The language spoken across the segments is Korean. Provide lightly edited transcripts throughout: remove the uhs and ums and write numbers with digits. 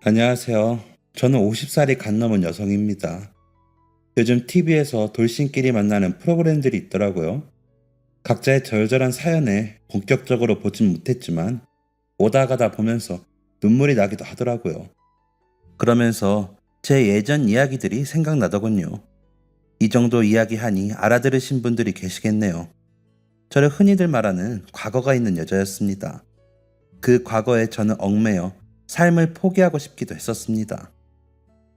안녕하세요. 저는 50살이 갓 넘은 여성입니다. 요즘 TV에서 돌싱끼리 만나는 프로그램들이 있더라고요. 각자의 절절한 사연에 본격적으로 보진 못했지만 오다 가다 보면서 눈물이 나기도 하더라고요. 그러면서 제 예전 이야기들이 생각나더군요. 이 정도 이야기하니 알아들으신 분들이 계시겠네요. 저를 흔히들 말하는 과거가 있는 여자였습니다. 그 과거에 저는 얽매여 삶을 포기하고 싶기도 했었습니다.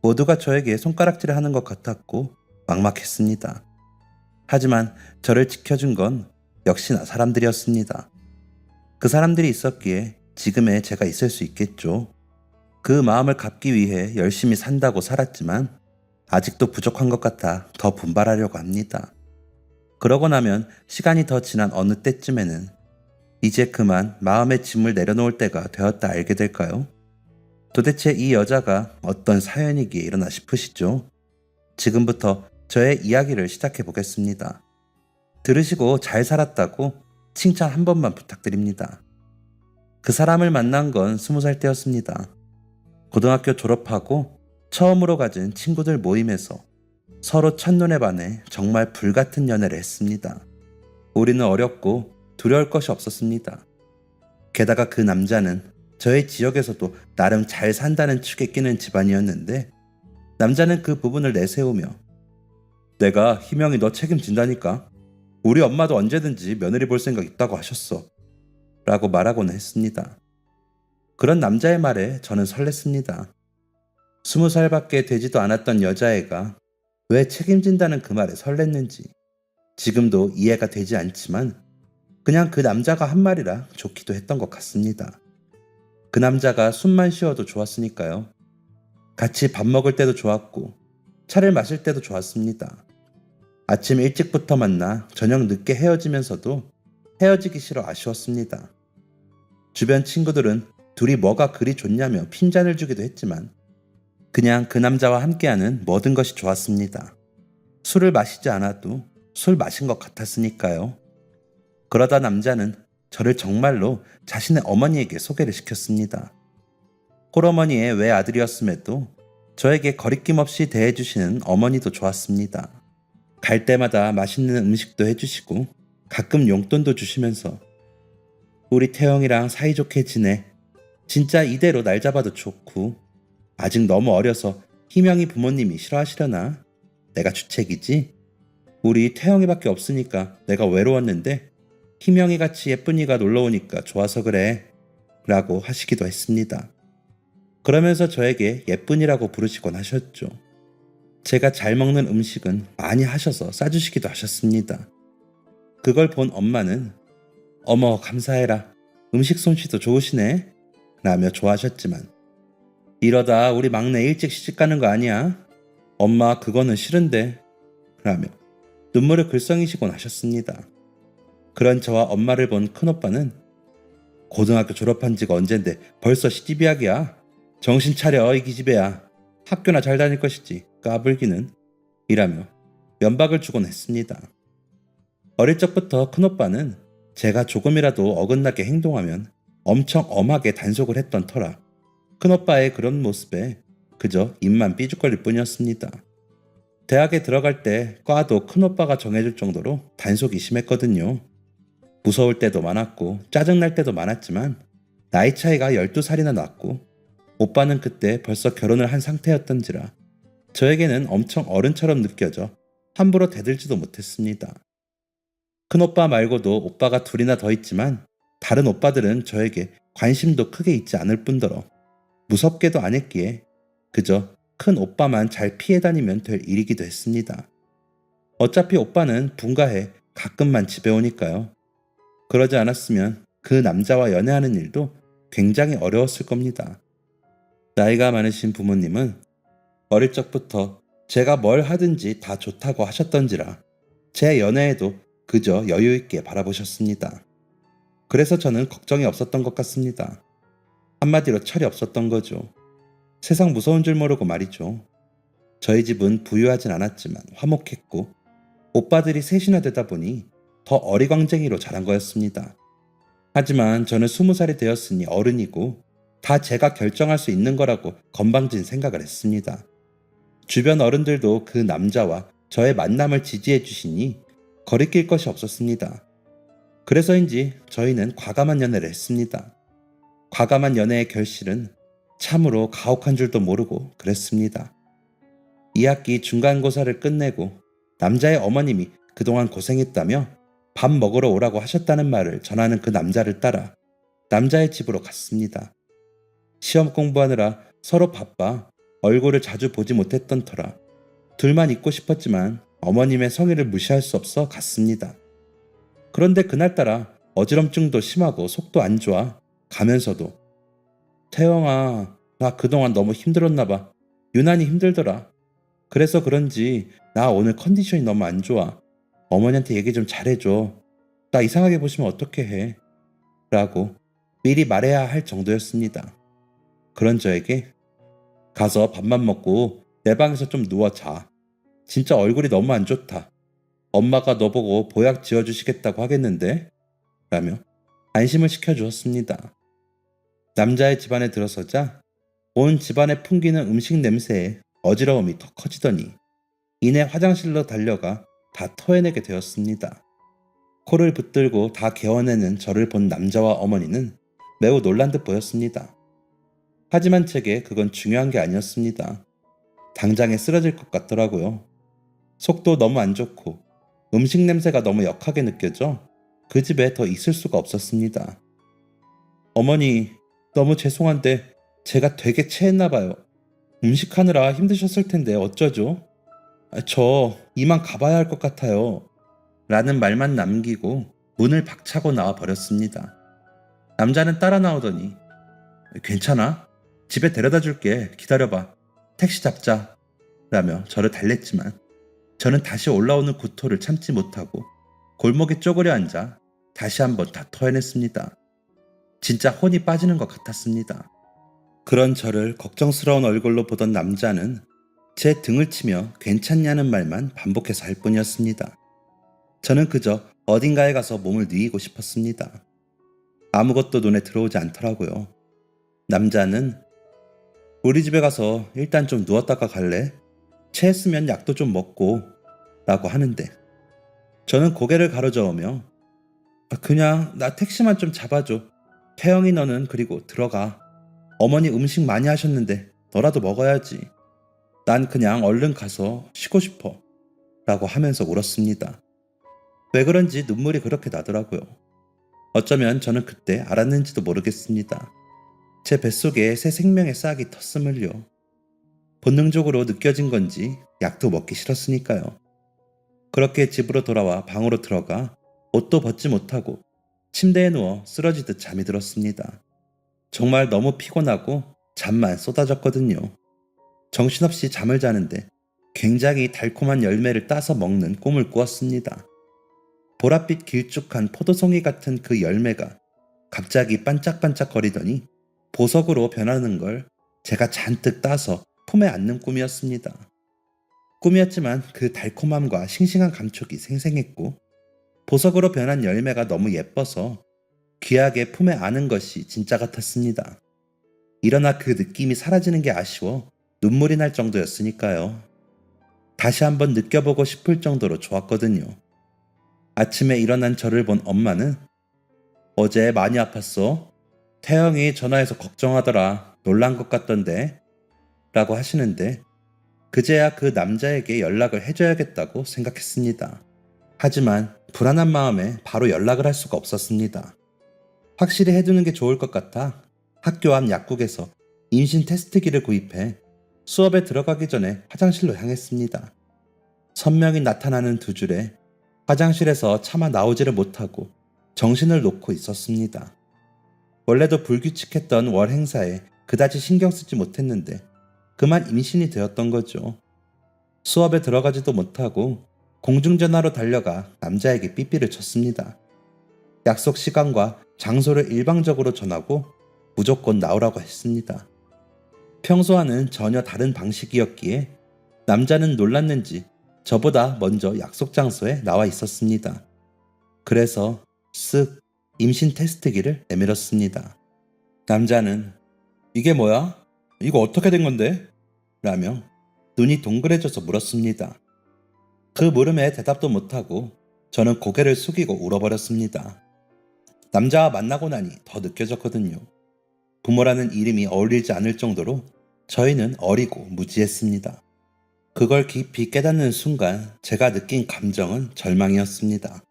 모두가 저에게 손가락질을 하는 것 같았고 막막했습니다. 하지만 저를 지켜준 건 역시나 사람들이었습니다. 그 사람들이 있었기에 지금의 제가 있을 수 있겠죠. 그 마음을 갚기 위해 열심히 산다고 살았지만 아직도 부족한 것 같아 더 분발하려고 합니다. 그러고 나면 시간이 더 지난 어느 때쯤에는 이제 그만 마음의 짐을 내려놓을 때가 되었다 알게 될까요? 도대체 이 여자가 어떤 사연이기에 이러나 싶으시죠? 지금부터 저의 이야기를 시작해 보겠습니다. 들으시고 잘 살았다고 칭찬 한 번만 부탁드립니다. 그 사람을 만난 건 20살 때였습니다. 고등학교 졸업하고 처음으로 가진 친구들 모임에서 서로 첫눈에 반해 정말 불같은 연애를 했습니다. 우리는 어렸고 두려울 것이 없었습니다. 게다가 그 남자는 저희 지역에서도 나름 잘 산다는 축에 끼는 집안이었는데 남자는 그 부분을 내세우며 내가 희명이 너 책임진다니까. 우리 엄마도 언제든지 며느리 볼 생각 있다고 하셨어. 라고 말하곤 했습니다. 그런 남자의 말에 저는 설렜습니다. 20살밖에 되지도 않았던 여자애가 왜 책임진다는 그 말에 설렜는지 지금도 이해가 되지 않지만 그냥 그 남자가 한 말이라 좋기도 했던 것 같습니다. 그 남자가 숨만 쉬어도 좋았으니까요. 같이 밥 먹을 때도 좋았고 차를 마실 때도 좋았습니다. 아침 일찍부터 만나 저녁 늦게 헤어지면서도 헤어지기 싫어 아쉬웠습니다. 주변 친구들은 둘이 뭐가 그리 좋냐며 핀잔을 주기도 했지만 그냥 그 남자와 함께하는 모든 것이 좋았습니다. 술을 마시지 않아도 술 마신 것 같았으니까요. 그러다 남자는 저를 정말로 자신의 어머니에게 소개를 시켰습니다. 홀어머니의 외아들이었음에도 저에게 거리낌 없이 대해주시는 어머니도 좋았습니다. 갈 때마다 맛있는 음식도 해주시고 가끔 용돈도 주시면서 우리 태영이랑 사이좋게 지내. 진짜 이대로 날 잡아도 좋고 아직 너무 어려서 희명이 부모님이 싫어하시려나? 내가 주책이지? 우리 태영이밖에 없으니까 내가 외로웠는데 희명이 같이 예쁜이가 놀러오니까 좋아서 그래 라고 하시기도 했습니다. 그러면서 저에게 예쁜이라고 부르시곤 하셨죠. 제가 잘 먹는 음식은 많이 하셔서 싸주시기도 하셨습니다. 그걸 본 엄마는 어머 감사해라. 음식 솜씨도 좋으시네 라며 좋아하셨지만 이러다 우리 막내 일찍 시집가는 거 아니야? 엄마 그거는 싫은데 라며 눈물을 글썽이시곤 하셨습니다. 그런 저와 엄마를 본 큰오빠는 고등학교 졸업한 지가 언젠데 벌써 시집이야기야. 정신 차려 이 기집애야. 학교나 잘 다닐 것이지 까불기는 이라며 면박을 주곤 했습니다. 어릴 적부터 큰오빠는 제가 조금이라도 어긋나게 행동하면 엄청 엄하게 단속을 했던 터라 큰오빠의 그런 모습에 그저 입만 삐죽거릴 뿐이었습니다. 대학에 들어갈 때 과도 큰오빠가 정해줄 정도로 단속이 심했거든요. 무서울 때도 많았고 짜증날 때도 많았지만 나이 차이가 12살이나 났고 오빠는 그때 벌써 결혼을 한 상태였던지라 저에게는 엄청 어른처럼 느껴져 함부로 대들지도 못했습니다. 큰오빠 말고도 오빠가 둘이나 더 있지만 다른 오빠들은 저에게 관심도 크게 있지 않을 뿐더러 무섭게도 안 했기에 그저 큰 오빠만 잘 피해 다니면 될 일이기도 했습니다. 어차피 오빠는 분가해 가끔만 집에 오니까요. 그러지 않았으면 그 남자와 연애하는 일도 굉장히 어려웠을 겁니다. 나이가 많으신 부모님은 어릴 적부터 제가 뭘 하든지 다 좋다고 하셨던지라 제 연애에도 그저 여유 있게 바라보셨습니다. 그래서 저는 걱정이 없었던 것 같습니다. 한마디로 철이 없었던 거죠. 세상 무서운 줄 모르고 말이죠. 저희 집은 부유하진 않았지만 화목했고 오빠들이 셋이나 되다 보니 더 어리광쟁이로 자란 거였습니다. 하지만 저는 20살이 되었으니 어른이고 다 제가 결정할 수 있는 거라고 건방진 생각을 했습니다. 주변 어른들도 그 남자와 저의 만남을 지지해 주시니 거리낄 것이 없었습니다. 그래서인지 저희는 과감한 연애를 했습니다. 과감한 연애의 결실은 참으로 가혹한 줄도 모르고 그랬습니다. 2학기 중간고사를 끝내고 남자의 어머님이 그동안 고생했다며 밥 먹으러 오라고 하셨다는 말을 전하는 그 남자를 따라 남자의 집으로 갔습니다. 시험 공부하느라 서로 바빠 얼굴을 자주 보지 못했던 터라 둘만 있고 싶었지만 어머님의 성의를 무시할 수 없어 갔습니다. 그런데 그날따라 어지럼증도 심하고 속도 안 좋아 가면서도 태영아, 나 그동안 너무 힘들었나 봐. 유난히 힘들더라. 그래서 그런지 나 오늘 컨디션이 너무 안 좋아. 어머니한테 얘기 좀 잘해줘. 나 이상하게 보시면 어떻게 해? 라고 미리 말해야 할 정도였습니다. 그런 저에게 가서 밥만 먹고 내 방에서 좀 누워 자. 진짜 얼굴이 너무 안 좋다. 엄마가 너 보고 보약 지어주시겠다고 하겠는데? 라며 안심을 시켜주었습니다. 남자의 집안에 들어서자 온 집안에 풍기는 음식 냄새에 어지러움이 더 커지더니 이내 화장실로 달려가 다 토해내게 되었습니다. 코를 붙들고 다 개어내는 저를 본 남자와 어머니는 매우 놀란 듯 보였습니다. 하지만 제게 그건 중요한 게 아니었습니다. 당장에 쓰러질 것 같더라고요. 속도 너무 안 좋고 음식 냄새가 너무 역하게 느껴져 그 집에 더 있을 수가 없었습니다. 어머니, 너무 죄송한데 제가 되게 체했나 봐요. 음식하느라 힘드셨을 텐데 어쩌죠? 저 이만 가봐야 할 것 같아요. 라는 말만 남기고 문을 박차고 나와 버렸습니다. 남자는 따라 나오더니 괜찮아? 집에 데려다 줄게. 기다려봐. 택시 잡자. 라며 저를 달랬지만 저는 다시 올라오는 구토를 참지 못하고 골목에 쪼그려 앉아 다시 한번 다 토해냈습니다. 진짜 혼이 빠지는 것 같았습니다. 그런 저를 걱정스러운 얼굴로 보던 남자는 제 등을 치며 괜찮냐는 말만 반복해서 할 뿐이었습니다. 저는 그저 어딘가에 가서 몸을 뉘이고 싶었습니다. 아무것도 눈에 들어오지 않더라고요. 남자는 우리 집에 가서 일단 좀 누웠다가 갈래? 체했으면 약도 좀 먹고 라고 하는데 저는 고개를 가로저으며 그냥 나 택시만 좀 잡아줘. 태영이 너는 그리고 들어가. 어머니 음식 많이 하셨는데 너라도 먹어야지. 난 그냥 얼른 가서 쉬고 싶어. 라고 하면서 울었습니다. 왜 그런지 눈물이 그렇게 나더라고요. 어쩌면 저는 그때 알았는지도 모르겠습니다. 제 뱃속에 새 생명의 싹이 텄음을요. 본능적으로 느껴진 건지 약도 먹기 싫었으니까요. 그렇게 집으로 돌아와 방으로 들어가 옷도 벗지 못하고 침대에 누워 쓰러지듯 잠이 들었습니다. 정말 너무 피곤하고 잠만 쏟아졌거든요. 정신없이 잠을 자는데 굉장히 달콤한 열매를 따서 먹는 꿈을 꾸었습니다. 보랏빛 길쭉한 포도송이 같은 그 열매가 갑자기 반짝반짝거리더니 보석으로 변하는 걸 제가 잔뜩 따서 품에 안는 꿈이었습니다. 꿈이었지만 그 달콤함과 싱싱한 감촉이 생생했고 보석으로 변한 열매가 너무 예뻐서 귀하게 품에 안은 것이 진짜 같았습니다. 일어나 그 느낌이 사라지는 게 아쉬워 눈물이 날 정도였으니까요. 다시 한번 느껴보고 싶을 정도로 좋았거든요. 아침에 일어난 저를 본 엄마는 어제 많이 아팠어? 태영이 전화해서 걱정하더라. 놀란 것 같던데? 라고 하시는데 그제야 그 남자에게 연락을 해줘야겠다고 생각했습니다. 하지만 불안한 마음에 바로 연락을 할 수가 없었습니다. 확실히 해두는 게 좋을 것 같아 학교 앞 약국에서 임신 테스트기를 구입해 수업에 들어가기 전에 화장실로 향했습니다. 선명히 나타나는 두 줄에 화장실에서 차마 나오지를 못하고 정신을 놓고 있었습니다. 원래도 불규칙했던 월 행사에 그다지 신경 쓰지 못했는데 그만 임신이 되었던 거죠. 수업에 들어가지도 못하고 공중전화로 달려가 남자에게 삐삐를 쳤습니다. 약속 시간과 장소를 일방적으로 전하고 무조건 나오라고 했습니다. 평소와는 전혀 다른 방식이었기에 남자는 놀랐는지 저보다 먼저 약속 장소에 나와 있었습니다. 그래서 쓱 임신 테스트기를 내밀었습니다. 남자는 이게 뭐야? 이거 어떻게 된 건데? 라며 눈이 동그래져서 물었습니다. 그 물음에 대답도 못하고 저는 고개를 숙이고 울어버렸습니다. 남자와 만나고 나니 더 느껴졌거든요. 부모라는 이름이 어울리지 않을 정도로 저희는 어리고 무지했습니다. 그걸 깊이 깨닫는 순간 제가 느낀 감정은 절망이었습니다.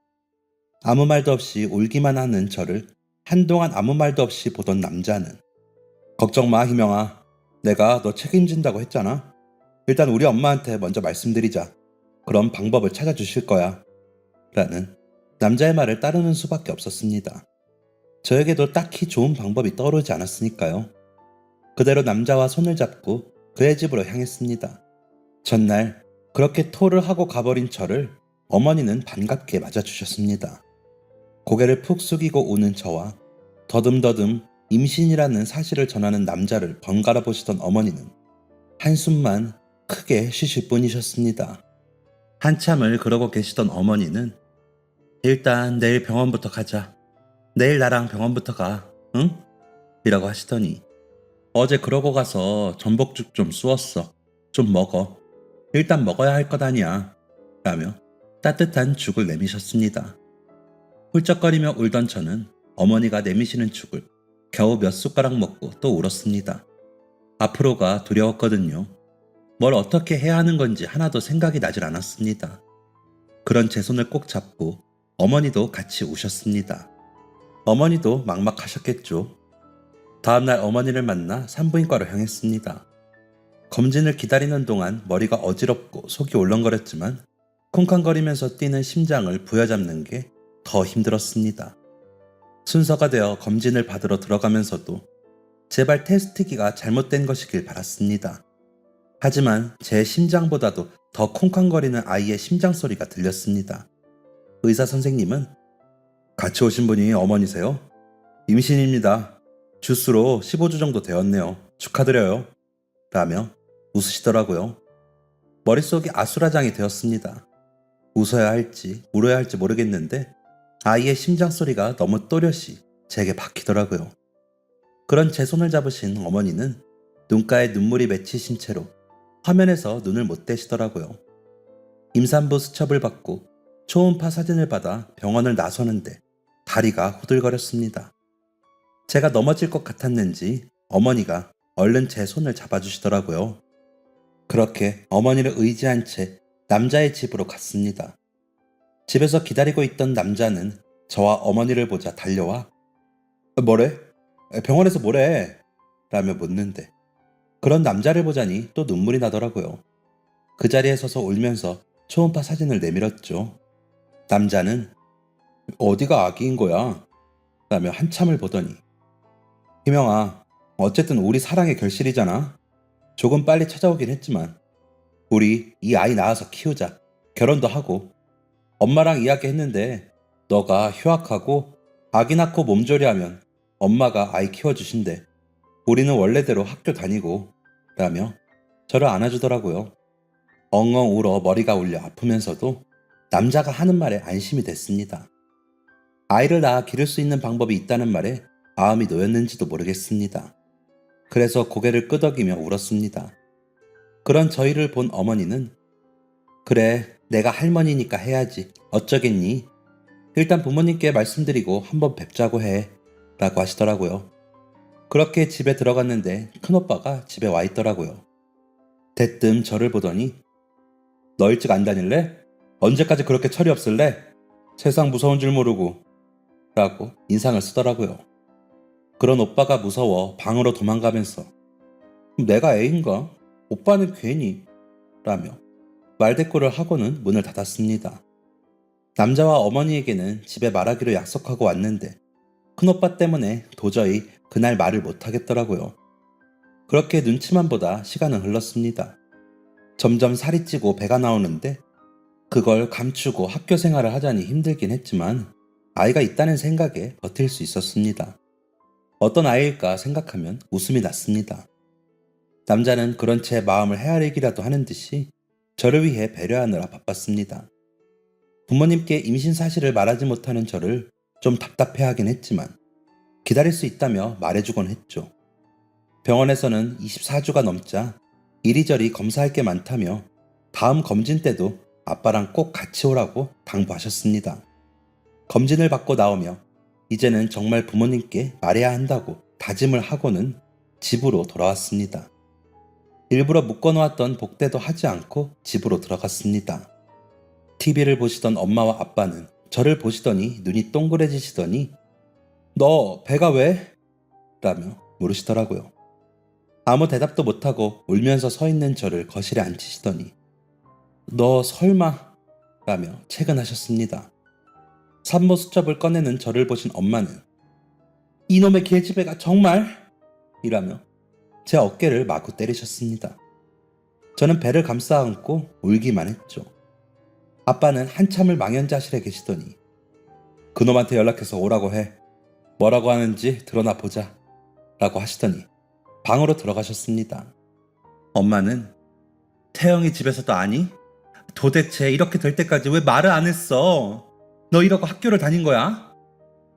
아무 말도 없이 울기만 하는 저를 한동안 아무 말도 없이 보던 남자는 걱정 마, 희명아. 내가 너 책임진다고 했잖아. 일단 우리 엄마한테 먼저 말씀드리자. 그럼 방법을 찾아주실 거야. 라는 남자의 말을 따르는 수밖에 없었습니다. 저에게도 딱히 좋은 방법이 떠오르지 않았으니까요. 그대로 남자와 손을 잡고 그의 집으로 향했습니다. 전날 그렇게 토를 하고 가버린 저를 어머니는 반갑게 맞아주셨습니다. 고개를 푹 숙이고 우는 저와 더듬더듬 임신이라는 사실을 전하는 남자를 번갈아 보시던 어머니는 한숨만 크게 쉬실 뿐이셨습니다. 한참을 그러고 계시던 어머니는 일단 내일 병원부터 가자. 내일 나랑 병원부터 가. 응? 이라고 하시더니 어제 그러고 가서 전복죽 좀 쑤었어. 좀 먹어. 일단 먹어야 할 것 아니야. 라며 따뜻한 죽을 내미셨습니다. 훌쩍거리며 울던 저는 어머니가 내미시는 죽을 겨우 몇 숟가락 먹고 또 울었습니다. 앞으로가 두려웠거든요. 뭘 어떻게 해야 하는 건지 하나도 생각이 나질 않았습니다. 그런 제 손을 꼭 잡고 어머니도 같이 우셨습니다. 어머니도 막막하셨겠죠. 다음날 어머니를 만나 산부인과로 향했습니다. 검진을 기다리는 동안 머리가 어지럽고 속이 울렁거렸지만 쿵쾅거리면서 뛰는 심장을 부여잡는 게 더 힘들었습니다. 순서가 되어 검진을 받으러 들어가면서도 제발 테스트기가 잘못된 것이길 바랐습니다. 하지만 제 심장보다도 더 쿵쾅거리는 아이의 심장 소리가 들렸습니다. 의사 선생님은 같이 오신 분이 어머니세요? 임신입니다. 주수로 15주 정도 되었네요. 축하드려요. 라며 웃으시더라고요. 머릿속이 아수라장이 되었습니다. 웃어야 할지 울어야 할지 모르겠는데 아이의 심장 소리가 너무 또렷이 제게 박히더라고요. 그런 제 손을 잡으신 어머니는 눈가에 눈물이 맺히신 채로 화면에서 눈을 못 떼시더라고요. 임산부 수첩을 받고 초음파 사진을 받아 병원을 나서는데 다리가 후들거렸습니다. 제가 넘어질 것 같았는지 어머니가 얼른 제 손을 잡아주시더라고요. 그렇게 어머니를 의지한 채 남자의 집으로 갔습니다. 집에서 기다리고 있던 남자는 저와 어머니를 보자 달려와 뭐래? 병원에서 뭐래? 라며 묻는데 그런 남자를 보자니 또 눈물이 나더라고요. 그 자리에 서서 울면서 초음파 사진을 내밀었죠. 남자는 어디가 아기인 거야? 라며 한참을 보더니 희명아, 어쨌든 우리 사랑의 결실이잖아. 조금 빨리 찾아오긴 했지만 우리 이 아이 낳아서 키우자. 결혼도 하고 엄마랑 이야기했는데 너가 휴학하고 아기 낳고 몸조리하면 엄마가 아이 키워주신대. 우리는 원래대로 학교 다니고 라며 저를 안아주더라고요. 엉엉 울어 머리가 울려 아프면서도 남자가 하는 말에 안심이 됐습니다. 아이를 낳아 기를 수 있는 방법이 있다는 말에 마음이 놓였는지도 모르겠습니다. 그래서 고개를 끄덕이며 울었습니다. 그런 저희를 본 어머니는 그래, 내가 할머니니까 해야지. 어쩌겠니? 일단 부모님께 말씀드리고 한번 뵙자고 해. 라고 하시더라고요. 그렇게 집에 들어갔는데 큰오빠가 집에 와 있더라고요. 대뜸 저를 보더니 너 일찍 안 다닐래? 언제까지 그렇게 철이 없을래? 세상 무서운 줄 모르고 라고 인상을 쓰더라고요. 그런 오빠가 무서워 방으로 도망가면서 내가 애인가? 오빠는 괜히 라며 말대꾸를 하고는 문을 닫았습니다. 남자와 어머니에게는 집에 말하기로 약속하고 왔는데 큰오빠 때문에 도저히 그날 말을 못하겠더라고요. 그렇게 눈치만 보다 시간은 흘렀습니다. 점점 살이 찌고 배가 나오는데 그걸 감추고 학교 생활을 하자니 힘들긴 했지만 아이가 있다는 생각에 버틸 수 있었습니다. 어떤 아이일까 생각하면 웃음이 났습니다. 남자는 그런 채 마음을 헤아리기라도 하는 듯이 저를 위해 배려하느라 바빴습니다. 부모님께 임신 사실을 말하지 못하는 저를 좀 답답해하긴 했지만 기다릴 수 있다며 말해주곤 했죠. 병원에서는 24주가 넘자 이리저리 검사할 게 많다며 다음 검진 때도 아빠랑 꼭 같이 오라고 당부하셨습니다. 검진을 받고 나오며 이제는 정말 부모님께 말해야 한다고 다짐을 하고는 집으로 돌아왔습니다. 일부러 묶어놓았던 복대도 하지 않고 집으로 들어갔습니다. TV를 보시던 엄마와 아빠는 저를 보시더니 눈이 동그래지시더니 너 배가 왜? 라며 물으시더라고요. 아무 대답도 못하고 울면서 서 있는 저를 거실에 앉히시더니 너 설마? 라며 채근하셨습니다. 산모 수첩을 꺼내는 저를 보신 엄마는 이놈의 계집애가 정말? 이라며 제 어깨를 마구 때리셨습니다. 저는 배를 감싸 안고 울기만 했죠. 아빠는 한참을 망연자실해 계시더니 그놈한테 연락해서 오라고 해. 뭐라고 하는지 드러나 보자. 라고 하시더니 방으로 들어가셨습니다. 엄마는 태영이 집에서도 아니? 도대체 이렇게 될 때까지 왜 말을 안 했어? 너 이러고 학교를 다닌 거야?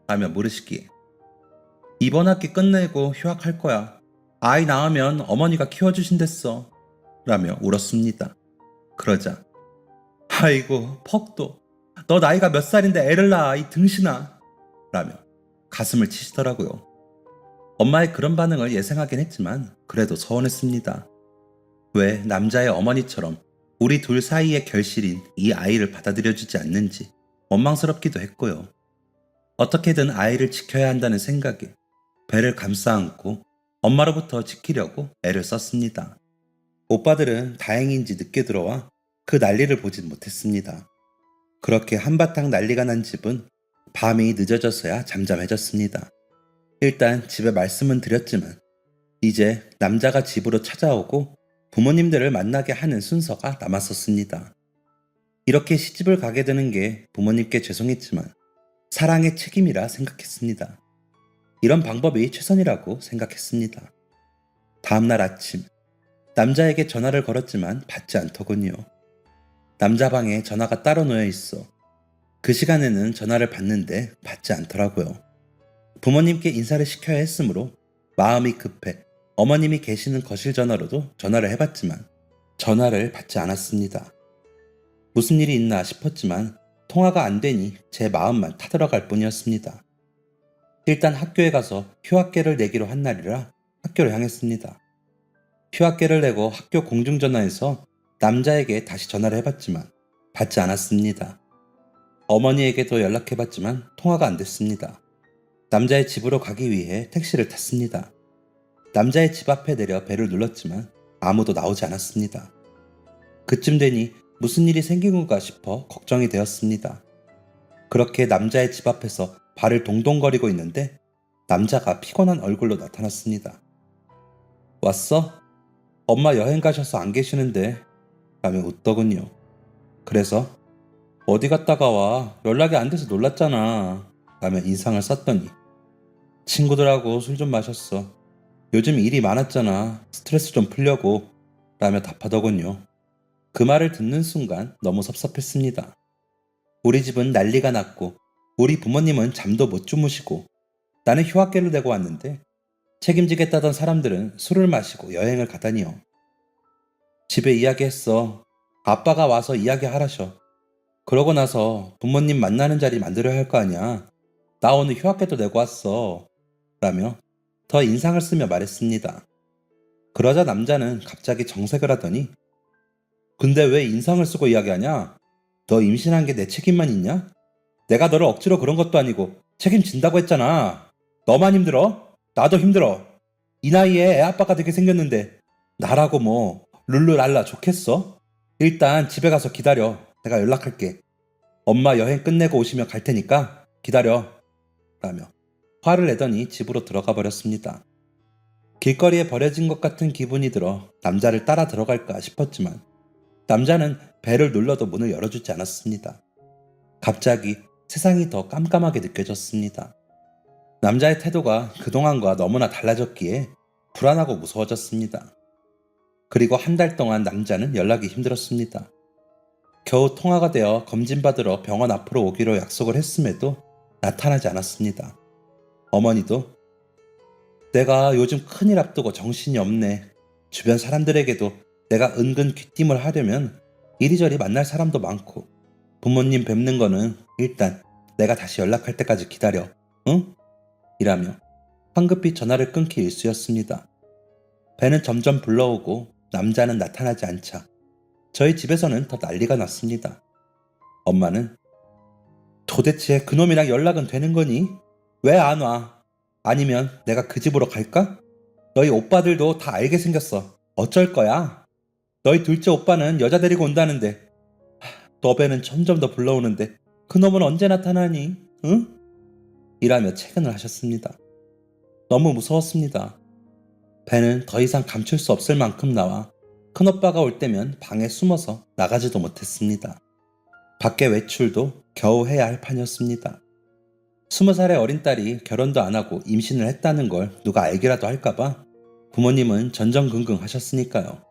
라며 물으시기에 이번 학기 끝내고 휴학할 거야. 아이 낳으면 어머니가 키워주신댔어. 라며 울었습니다. 그러자 아이고 퍽도 너 나이가 몇 살인데 애를 낳아 이 등신아 라며 가슴을 치시더라고요. 엄마의 그런 반응을 예상하긴 했지만 그래도 서운했습니다. 왜 남자의 어머니처럼 우리 둘 사이의 결실인 이 아이를 받아들여주지 않는지 원망스럽기도 했고요. 어떻게든 아이를 지켜야 한다는 생각에 배를 감싸 안고 엄마로부터 지키려고 애를 썼습니다. 오빠들은 다행인지 늦게 들어와 그 난리를 보진 못했습니다. 그렇게 한바탕 난리가 난 집은 밤이 늦어져서야 잠잠해졌습니다. 일단 집에 말씀은 드렸지만 이제 남자가 집으로 찾아오고 부모님들을 만나게 하는 순서가 남았었습니다. 이렇게 시집을 가게 되는 게 부모님께 죄송했지만 사랑의 책임이라 생각했습니다. 이런 방법이 최선이라고 생각했습니다. 다음날 아침 남자에게 전화를 걸었지만 받지 않더군요. 남자 방에 전화가 따로 놓여 있어 그 시간에는 전화를 받는데 받지 않더라고요. 부모님께 인사를 시켜야 했으므로 마음이 급해 어머님이 계시는 거실 전화로도 전화를 해봤지만 전화를 받지 않았습니다. 무슨 일이 있나 싶었지만 통화가 안 되니 제 마음만 타들어갈 뿐이었습니다. 일단 학교에 가서 휴학계를 내기로 한 날이라 학교를 향했습니다. 휴학계를 내고 학교 공중전화에서 남자에게 다시 전화를 해봤지만 받지 않았습니다. 어머니에게도 연락해봤지만 통화가 안 됐습니다. 남자의 집으로 가기 위해 택시를 탔습니다. 남자의 집 앞에 내려 벨을 눌렀지만 아무도 나오지 않았습니다. 그쯤 되니 무슨 일이 생긴 건가 싶어 걱정이 되었습니다. 그렇게 남자의 집 앞에서 발을 동동거리고 있는데 남자가 피곤한 얼굴로 나타났습니다. 왔어? 엄마 여행 가셔서 안 계시는데 라며 웃더군요. 그래서 어디 갔다가 와? 연락이 안 돼서 놀랐잖아 라며 인상을 썼더니 친구들하고 술 좀 마셨어. 요즘 일이 많았잖아. 스트레스 좀 풀려고 라며 답하더군요. 그 말을 듣는 순간 너무 섭섭했습니다. 우리 집은 난리가 났고 우리 부모님은 잠도 못 주무시고 나는 휴학계를 내고 왔는데 책임지겠다던 사람들은 술을 마시고 여행을 가다니요. 집에 이야기했어. 아빠가 와서 이야기하라셔. 그러고 나서 부모님 만나는 자리 만들어야 할 거 아니야. 나 오늘 휴학계도 내고 왔어. 라며 더 인상을 쓰며 말했습니다. 그러자 남자는 갑자기 정색을 하더니 근데 왜 인상을 쓰고 이야기하냐? 너 임신한 게 내 책임만 있냐? 내가 너를 억지로 그런 것도 아니고 책임진다고 했잖아. 너만 힘들어? 나도 힘들어. 이 나이에 애 아빠가 되게 생겼는데 나라고 뭐 룰루랄라 좋겠어? 일단 집에 가서 기다려. 내가 연락할게. 엄마 여행 끝내고 오시면 갈 테니까 기다려. 라며 화를 내더니 집으로 들어가 버렸습니다. 길거리에 버려진 것 같은 기분이 들어 남자를 따라 들어갈까 싶었지만 남자는 벨을 눌러도 문을 열어주지 않았습니다. 갑자기 세상이 더 깜깜하게 느껴졌습니다. 남자의 태도가 그동안과 너무나 달라졌기에 불안하고 무서워졌습니다. 그리고 한 달 동안 남자는 연락이 힘들었습니다. 겨우 통화가 되어 검진받으러 병원 앞으로 오기로 약속을 했음에도 나타나지 않았습니다. 어머니도 내가 요즘 큰일 앞두고 정신이 없네. 주변 사람들에게도 내가 은근 귀띔을 하려면 이리저리 만날 사람도 많고 부모님 뵙는 거는 일단 내가 다시 연락할 때까지 기다려. 응? 이라며 황급히 전화를 끊기 일쑤였습니다. 배는 점점 불러오고 남자는 나타나지 않자 저희 집에서는 더 난리가 났습니다. 엄마는 도대체 그놈이랑 연락은 되는 거니? 왜 안 와? 아니면 내가 그 집으로 갈까? 너희 오빠들도 다 알게 생겼어. 어쩔 거야? 너희 둘째 오빠는 여자 데리고 온다는데 너 배는 점점 더 불러오는데 그놈은 언제 나타나니? 응? 이라며 채근을 하셨습니다. 너무 무서웠습니다. 배는 더 이상 감출 수 없을 만큼 나와 큰오빠가 올 때면 방에 숨어서 나가지도 못했습니다. 밖에 외출도 겨우 해야 할 판이었습니다. 20살의 어린 딸이 결혼도 안 하고 임신을 했다는 걸 누가 알기라도 할까봐 부모님은 전전긍긍 하셨으니까요.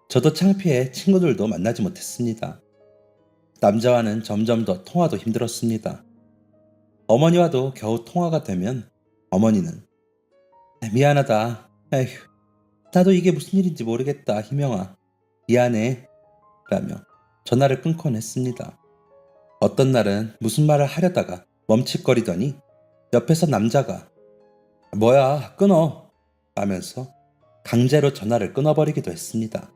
저도 창피해 친구들도 만나지 못했습니다. 남자와는 점점 더 통화도 힘들었습니다. 어머니와도 겨우 통화가 되면 어머니는 미안하다. 에휴, 나도 이게 무슨 일인지 모르겠다. 희명아. 미안해. 라며 전화를 끊곤 했습니다. 어떤 날은 무슨 말을 하려다가 멈칫거리더니 옆에서 남자가 뭐야 끊어 라면서 강제로 전화를 끊어버리기도 했습니다.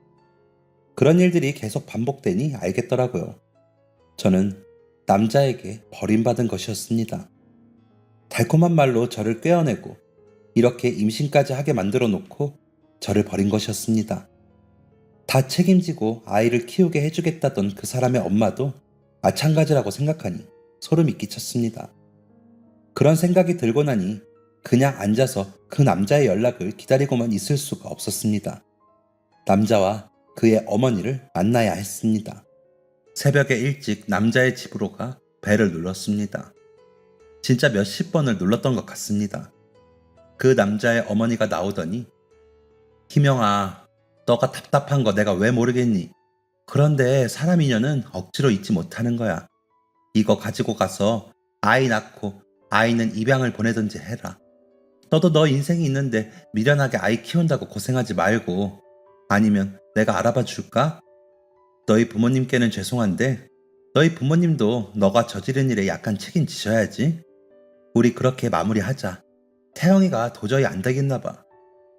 그런 일들이 계속 반복되니 알겠더라고요. 저는 남자에게 버림받은 것이었습니다. 달콤한 말로 저를 꿰어내고 이렇게 임신까지 하게 만들어 놓고 저를 버린 것이었습니다. 다 책임지고 아이를 키우게 해주겠다던 그 사람의 엄마도 마찬가지라고 생각하니 소름이 끼쳤습니다. 그런 생각이 들고 나니 그냥 앉아서 그 남자의 연락을 기다리고만 있을 수가 없었습니다. 남자와 그의 어머니를 만나야 했습니다. 새벽에 일찍 남자의 집으로 가 벨을 눌렀습니다. 진짜 몇십 번을 눌렀던 것 같습니다. 그 남자의 어머니가 나오더니 희명아, 너가 답답한 거 내가 왜 모르겠니? 그런데 사람 인연은 억지로 잊지 못하는 거야. 이거 가지고 가서 아이 낳고 아이는 입양을 보내든지 해라. 너도 너 인생이 있는데 미련하게 아이 키운다고 고생하지 말고 아니면 내가 알아봐 줄까? 너희 부모님께는 죄송한데 너희 부모님도 너가 저지른 일에 약간 책임지셔야지. 우리 그렇게 마무리하자. 태영이가 도저히 안 되겠나 봐.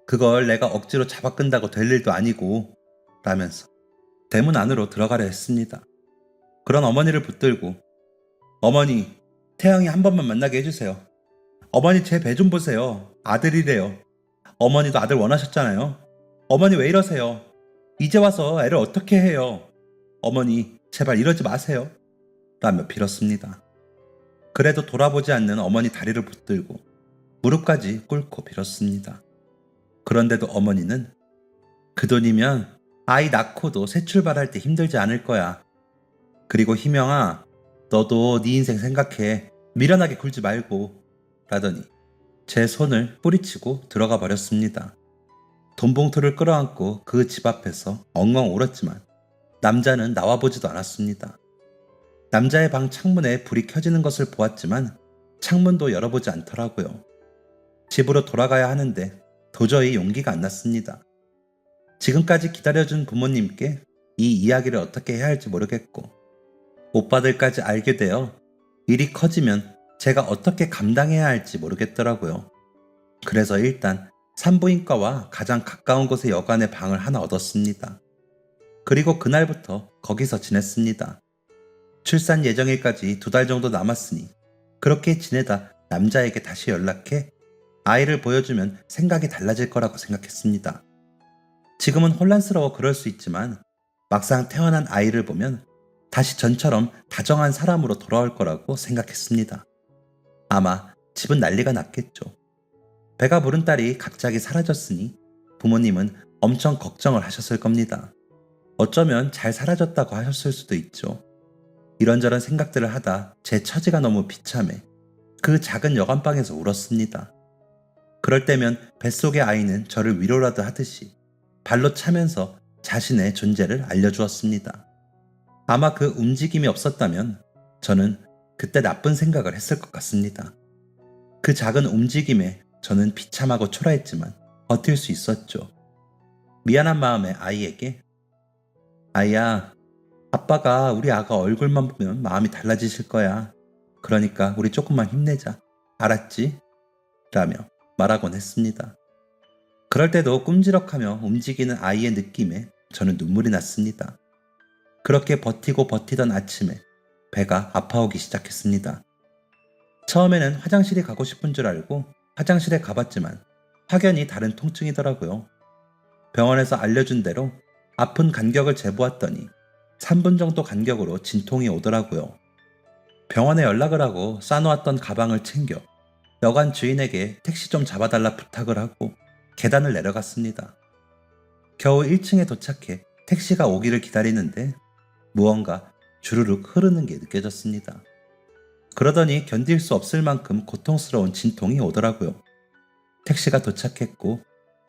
그걸 내가 억지로 잡아 끈다고 될 일도 아니고 라면서 대문 안으로 들어가려 했습니다. 그런 어머니를 붙들고 어머니, 태영이 한 번만 만나게 해주세요. 어머니 제 배 좀 보세요. 아들이래요. 어머니도 아들 원하셨잖아요. 어머니 왜 이러세요? 이제 와서 애를 어떻게 해요? 어머니 제발 이러지 마세요. 라며 빌었습니다. 그래도 돌아보지 않는 어머니 다리를 붙들고 무릎까지 꿇고 빌었습니다. 그런데도 어머니는 그 돈이면 아이 낳고도 새 출발할 때 힘들지 않을 거야. 그리고 희명아, 너도 네 인생 생각해. 미련하게 굴지 말고 라더니 제 손을 뿌리치고 들어가 버렸습니다. 돈봉투를 끌어안고 그 집 앞에서 엉엉 울었지만 남자는 나와보지도 않았습니다. 남자의 방 창문에 불이 켜지는 것을 보았지만 창문도 열어보지 않더라고요. 집으로 돌아가야 하는데 도저히 용기가 안 났습니다. 지금까지 기다려준 부모님께 이 이야기를 어떻게 해야 할지 모르겠고 오빠들까지 알게 되어 일이 커지면 제가 어떻게 감당해야 할지 모르겠더라고요. 그래서 일단 산부인과와 가장 가까운 곳의 여관에 방을 하나 얻었습니다. 그리고 그날부터 거기서 지냈습니다. 출산 예정일까지 2달 정도 남았으니 그렇게 지내다 남자에게 다시 연락해 아이를 보여주면 생각이 달라질 거라고 생각했습니다. 지금은 혼란스러워 그럴 수 있지만 막상 태어난 아이를 보면 다시 전처럼 다정한 사람으로 돌아올 거라고 생각했습니다. 아마 집은 난리가 났겠죠. 배가 부른 딸이 갑자기 사라졌으니 부모님은 엄청 걱정을 하셨을 겁니다. 어쩌면 잘 사라졌다고 하셨을 수도 있죠. 이런저런 생각들을 하다 제 처지가 너무 비참해 그 작은 여관방에서 울었습니다. 그럴 때면 뱃속의 아이는 저를 위로라도 하듯이 발로 차면서 자신의 존재를 알려주었습니다. 아마 그 움직임이 없었다면 저는 그때 나쁜 생각을 했을 것 같습니다. 그 작은 움직임에 저는 비참하고 초라했지만 버틸 수 있었죠. 미안한 마음에 아이에게 아이야, 아빠가 우리 아가 얼굴만 보면 마음이 달라지실 거야. 그러니까 우리 조금만 힘내자. 알았지? 라며 말하곤 했습니다. 그럴 때도 꼼지럭하며 움직이는 아이의 느낌에 저는 눈물이 났습니다. 그렇게 버티고 버티던 아침에 배가 아파오기 시작했습니다. 처음에는 화장실이 가고 싶은 줄 알고 화장실에 가봤지만 확연히 다른 통증이더라고요. 병원에서 알려준 대로 아픈 간격을 재보았더니 3분 정도 간격으로 진통이 오더라고요. 병원에 연락을 하고 싸놓았던 가방을 챙겨 여관 주인에게 택시 좀 잡아달라 부탁을 하고 계단을 내려갔습니다. 겨우 1층에 도착해 택시가 오기를 기다리는데 무언가 주르륵 흐르는 게 느껴졌습니다. 그러더니 견딜 수 없을 만큼 고통스러운 진통이 오더라고요. 택시가 도착했고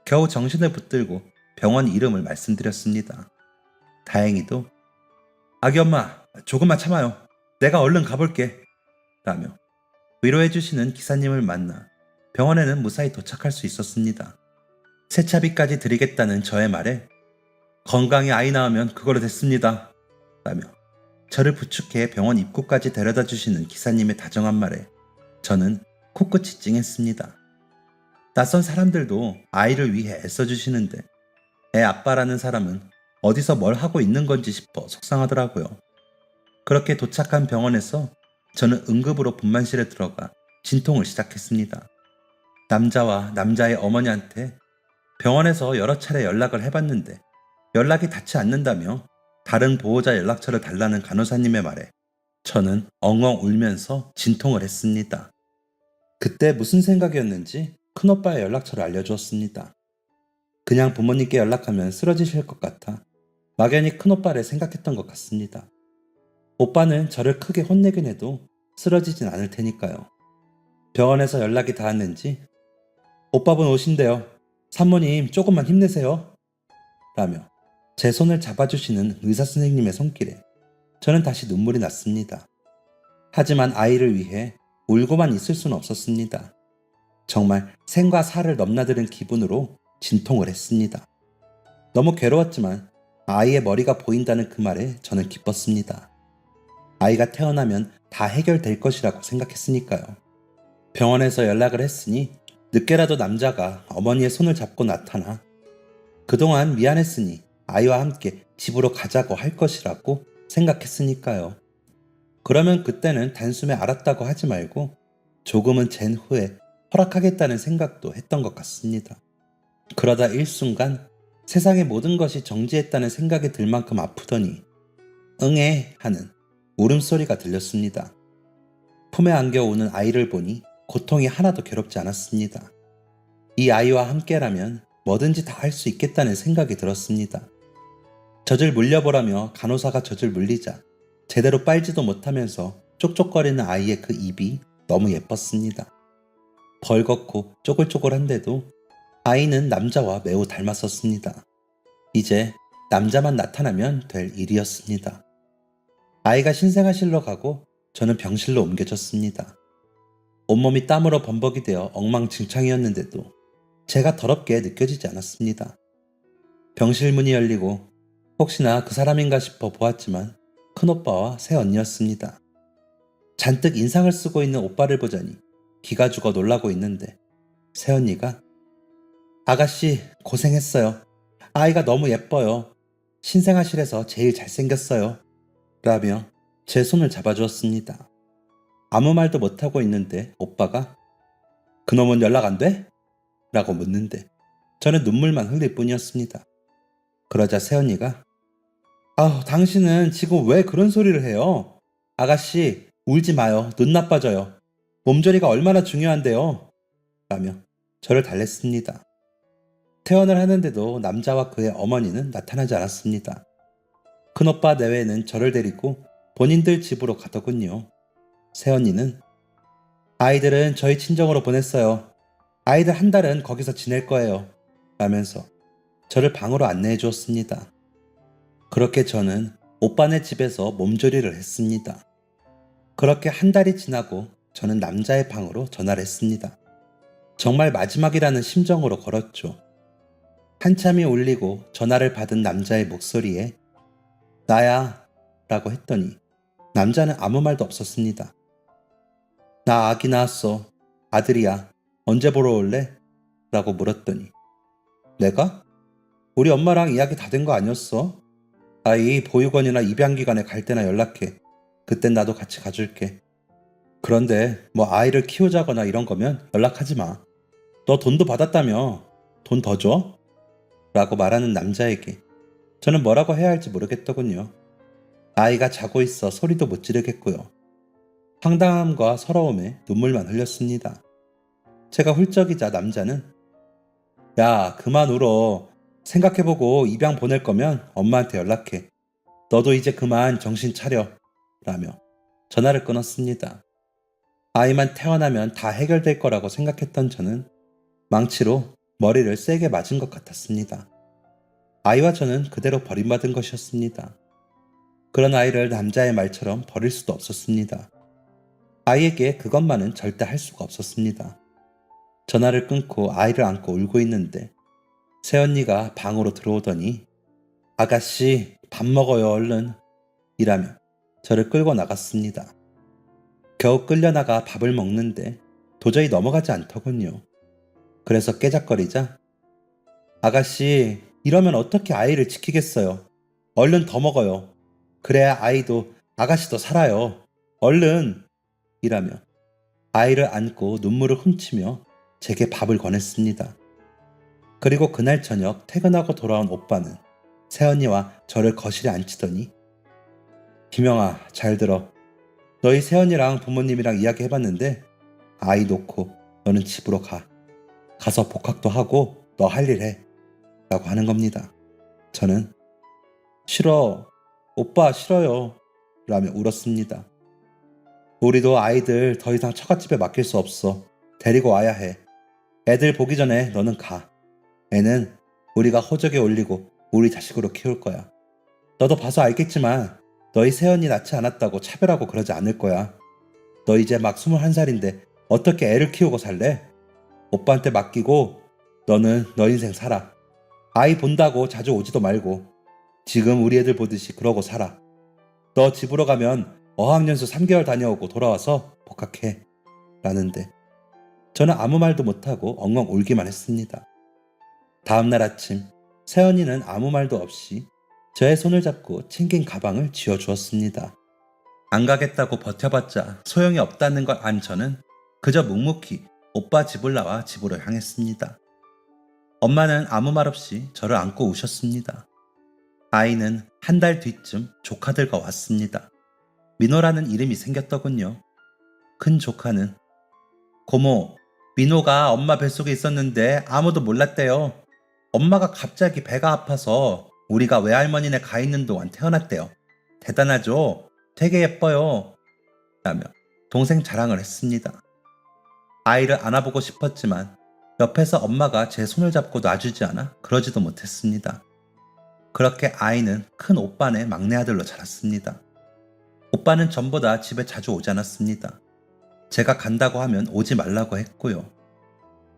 겨우 정신을 붙들고 병원 이름을 말씀드렸습니다. 다행히도 아기 엄마 조금만 참아요. 내가 얼른 가볼게. 라며 위로해주시는 기사님을 만나 병원에는 무사히 도착할 수 있었습니다. 세차비까지 드리겠다는 저의 말에 건강히 아이 낳으면 그걸로 됐습니다. 라며 저를 부축해 병원 입구까지 데려다 주시는 기사님의 다정한 말에 저는 코끝이 찡했습니다. 낯선 사람들도 아이를 위해 애써주시는데 애 아빠라는 사람은 어디서 뭘 하고 있는 건지 싶어 속상하더라고요. 그렇게 도착한 병원에서 저는 응급으로 분만실에 들어가 진통을 시작했습니다. 남자와 남자의 어머니한테 병원에서 여러 차례 연락을 해봤는데 연락이 닿지 않는다며 다른 보호자 연락처를 달라는 간호사님의 말에 저는 엉엉 울면서 진통을 했습니다. 그때 무슨 생각이었는지 큰오빠의 연락처를 알려주었습니다. 그냥 부모님께 연락하면 쓰러지실 것 같아 막연히 큰오빠를 생각했던 것 같습니다. 오빠는 저를 크게 혼내긴 해도 쓰러지진 않을 테니까요. 병원에서 연락이 닿았는지 오빠분 오신대요. 산모님 조금만 힘내세요. 라며 제 손을 잡아주시는 의사 선생님의 손길에 저는 다시 눈물이 났습니다. 하지만 아이를 위해 울고만 있을 수는 없었습니다. 정말 생과 사를 넘나드는 기분으로 진통을 했습니다. 너무 괴로웠지만 아이의 머리가 보인다는 그 말에 저는 기뻤습니다. 아이가 태어나면 다 해결될 것이라고 생각했으니까요. 병원에서 연락을 했으니 늦게라도 남자가 어머니의 손을 잡고 나타나 그동안 미안했으니 아이와 함께 집으로 가자고 할 것이라고 생각했으니까요. 그러면 그때는 단숨에 알았다고 하지 말고 조금은 잰 후에 허락하겠다는 생각도 했던 것 같습니다. 그러다 일순간 세상의 모든 것이 정지했다는 생각이 들 만큼 아프더니 응애 하는 울음소리가 들렸습니다. 품에 안겨오는 아이를 보니 고통이 하나도 괴롭지 않았습니다. 이 아이와 함께라면 뭐든지 다 할 수 있겠다는 생각이 들었습니다. 젖을 물려보라며 간호사가 젖을 물리자 제대로 빨지도 못하면서 쪽쪽거리는 아이의 그 입이 너무 예뻤습니다. 벌겋고 쪼글쪼글한데도 아이는 남자와 매우 닮았었습니다. 이제 남자만 나타나면 될 일이었습니다. 아이가 신생아실로 가고 저는 병실로 옮겨졌습니다. 온몸이 땀으로 범벅이 되어 엉망진창이었는데도 제가 더럽게 느껴지지 않았습니다. 병실 문이 열리고 혹시나 그 사람인가 싶어 보았지만 큰오빠와 새언니였습니다. 잔뜩 인상을 쓰고 있는 오빠를 보자니 기가 죽어 놀라고 있는데 새언니가 아가씨 고생했어요. 아이가 너무 예뻐요. 신생아실에서 제일 잘생겼어요. 라며 제 손을 잡아주었습니다. 아무 말도 못하고 있는데 오빠가 그놈은 연락 안 돼? 라고 묻는데 저는 눈물만 흘릴 뿐이었습니다. 그러자 새언니가 당신은 지금 왜 그런 소리를 해요? 아가씨 울지 마요. 눈 나빠져요. 몸조리가 얼마나 중요한데요. 라며 저를 달랬습니다. 퇴원을 하는데도 남자와 그의 어머니는 나타나지 않았습니다. 큰오빠 내외는 저를 데리고 본인들 집으로 가더군요. 새언니는 아이들은 저희 친정으로 보냈어요. 아이들 한 달은 거기서 지낼 거예요. 라면서 저를 방으로 안내해 주었습니다. 그렇게 저는 오빠네 집에서 몸조리를 했습니다. 그렇게 한 달이 지나고 저는 남자의 방으로 전화를 했습니다. 정말 마지막이라는 심정으로 걸었죠. 한참이 울리고 전화를 받은 남자의 목소리에 나야 라고 했더니 남자는 아무 말도 없었습니다. 나 아기 낳았어. 아들이야. 언제 보러 올래? 라고 물었더니 내가? 우리 엄마랑 이야기 다 된 거 아니었어? 아이 보육원이나 입양기관에 갈 때나 연락해. 그땐 나도 같이 가줄게. 그런데 뭐 아이를 키우자거나 이런 거면 연락하지 마. 너 돈도 받았다며. 돈 더 줘? 라고 말하는 남자에게 저는 뭐라고 해야 할지 모르겠더군요. 아이가 자고 있어 소리도 못 지르겠고요. 황당함과 서러움에 눈물만 흘렸습니다. 제가 훌쩍이자 남자는 야, 그만 울어. 생각해보고 입양 보낼 거면 엄마한테 연락해. 너도 이제 그만 정신 차려. 라며 전화를 끊었습니다. 아이만 태어나면 다 해결될 거라고 생각했던 저는 망치로 머리를 세게 맞은 것 같았습니다. 아이와 저는 그대로 버림받은 것이었습니다. 그런 아이를 남자의 말처럼 버릴 수도 없었습니다. 아이에게 그것만은 절대 할 수가 없었습니다. 전화를 끊고 아이를 안고 울고 있는데 새언니가 방으로 들어오더니 아가씨 밥 먹어요 얼른 이라며 저를 끌고 나갔습니다. 겨우 끌려나가 밥을 먹는데 도저히 넘어가지 않더군요. 그래서 깨작거리자 아가씨 이러면 어떻게 아이를 지키겠어요. 얼른 더 먹어요. 그래야 아이도 아가씨도 살아요. 얼른 이라며 아이를 안고 눈물을 훔치며 제게 밥을 권했습니다. 그리고 그날 저녁 퇴근하고 돌아온 오빠는 새언니와 저를 거실에 앉히더니 김영아 잘 들어. 너희 새언니랑 부모님이랑 이야기해봤는데 아이 놓고 너는 집으로 가. 가서 복학도 하고 너 할 일 해. 라고 하는 겁니다. 저는 싫어. 오빠 싫어요. 라며 울었습니다. 우리도 아이들 더 이상 처갓집에 맡길 수 없어. 데리고 와야 해. 애들 보기 전에 너는 가. 애는 우리가 호적에 올리고 우리 자식으로 키울 거야. 너도 봐서 알겠지만 너희 새언니 낳지 않았다고 차별하고 그러지 않을 거야. 너 이제 막 21살인데 어떻게 애를 키우고 살래? 오빠한테 맡기고 너는 너 인생 살아. 아이 본다고 자주 오지도 말고 지금 우리 애들 보듯이 그러고 살아. 너 집으로 가면 어학연수 3개월 다녀오고 돌아와서 복학해. 라는데 저는 아무 말도 못하고 엉엉 울기만 했습니다. 다음날 아침 새언니는 아무 말도 없이 저의 손을 잡고 챙긴 가방을 쥐어주었습니다. 안 가겠다고 버텨봤자 소용이 없다는 걸 안 저는 그저 묵묵히 오빠 집을 나와 집으로 향했습니다. 엄마는 아무 말 없이 저를 안고 우셨습니다. 아이는 한 달 뒤쯤 조카들과 왔습니다. 민호라는 이름이 생겼더군요. 큰 조카는 고모, 민호가 엄마 뱃속에 있었는데 아무도 몰랐대요. 엄마가 갑자기 배가 아파서 우리가 외할머니네 가 있는 동안 태어났대요. 대단하죠? 되게 예뻐요. 라며 동생 자랑을 했습니다. 아이를 안아보고 싶었지만 옆에서 엄마가 제 손을 잡고 놔주지 않아 그러지도 못했습니다. 그렇게 아이는 큰 오빠네 막내 아들로 자랐습니다. 오빠는 전보다 집에 자주 오지 않았습니다. 제가 간다고 하면 오지 말라고 했고요.